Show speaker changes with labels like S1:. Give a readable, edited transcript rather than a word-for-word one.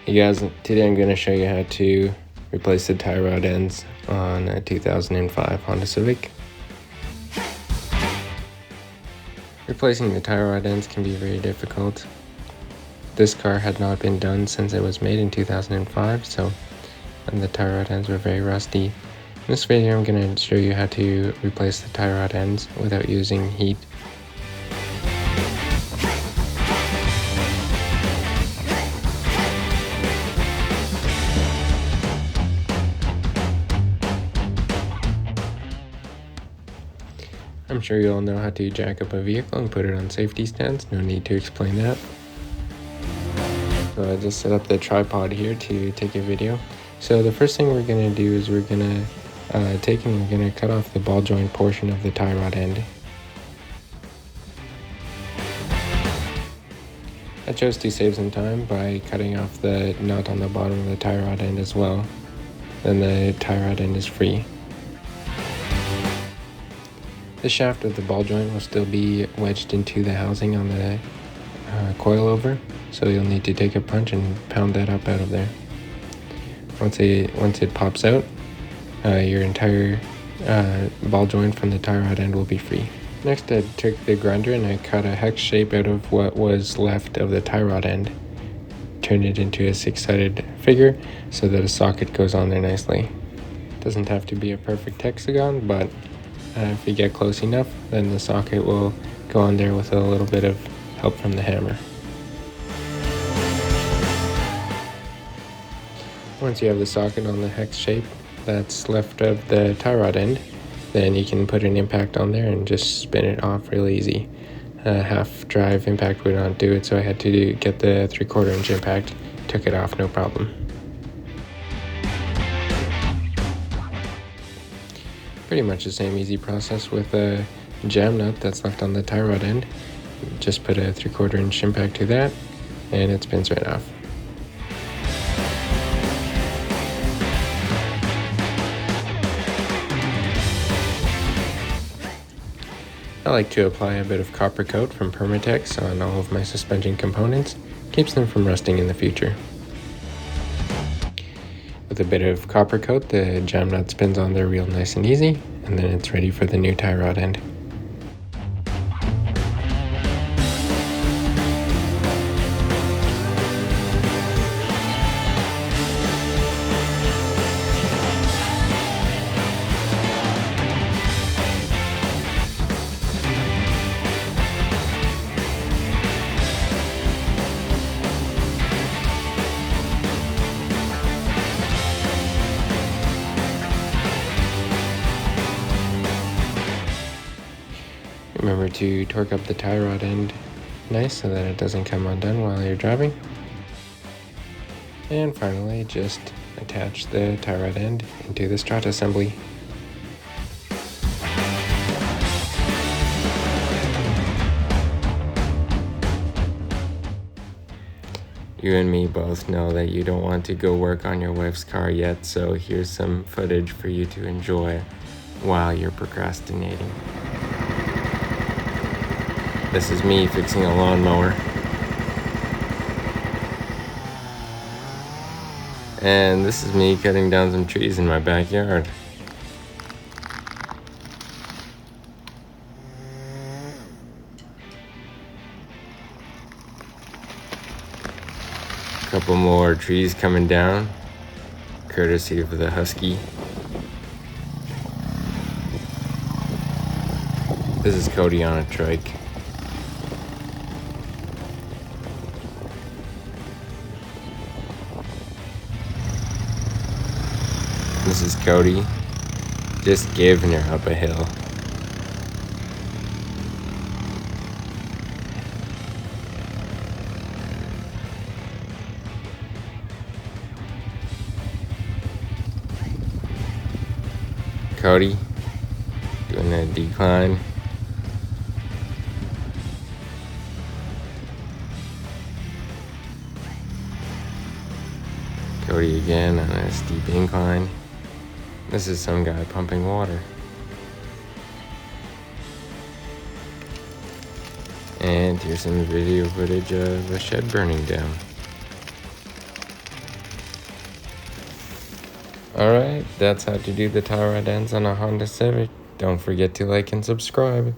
S1: Hey guys, today I'm going to show you how to replace the tie rod ends on a 2005 Honda Civic. Replacing the tie rod ends can be very difficult. This car had not been done since it was made in 2005, so the tie rod ends were very rusty. In this video I'm going to show you how to replace the tie rod ends without using heat. I'm sure you all know how to jack up a vehicle and put it on safety stands. No need to explain that. So I just set up the tripod here to take a video. So the first thing we're going to do is we're going to cut off the ball joint portion of the tie rod end. I chose to save some time by cutting off the nut on the bottom of the tie rod end as well. Then the tie rod end is free. The shaft of the ball joint will still be wedged into the housing on the coilover, so you'll need to take a punch and pound that up out of there. Once it pops out, your entire ball joint from the tie rod end will be free. Next, I took the grinder and I cut a hex shape out of what was left of the tie rod end. Turned it into a 6-sided figure so that a socket goes on there nicely. Doesn't have to be a perfect hexagon, but if you get close enough, then the socket will go on there with a little bit of help from the hammer. Once you have the socket on the hex shape that's left of the tie rod end, then you can put an impact on there and just spin it off real easy. Half drive impact would not do it, so I had to get the 3/4 inch impact. Took it off, no problem. Pretty much the same easy process with a jam nut that's left on the tie rod end. Just put a 3/4 inch impact to that and it spins right off. I like to apply a bit of copper coat from Permatex on all of my suspension components. Keeps them from rusting in the future. With a bit of copper coat, the jam nut spins on there real nice and easy, and then it's ready for the new tie rod end. Remember to torque up the tie rod end nice so that it doesn't come undone while you're driving. And finally, just attach the tie rod end into the strut assembly. You and me both know that you don't want to go work on your wife's car yet, so here's some footage for you to enjoy while you're procrastinating. This is me fixing a lawnmower. And this is me cutting down some trees in my backyard. A couple more trees coming down, courtesy of the Husky. This is Cody on a trike. This is Cody, just giving her up a hill. Cody, doing a decline. Cody again on a steep incline. This is some guy pumping water. And here's some video footage of a shed burning down. Alright, that's how to do the tie rod ends on a Honda Civic. Don't forget to like and subscribe.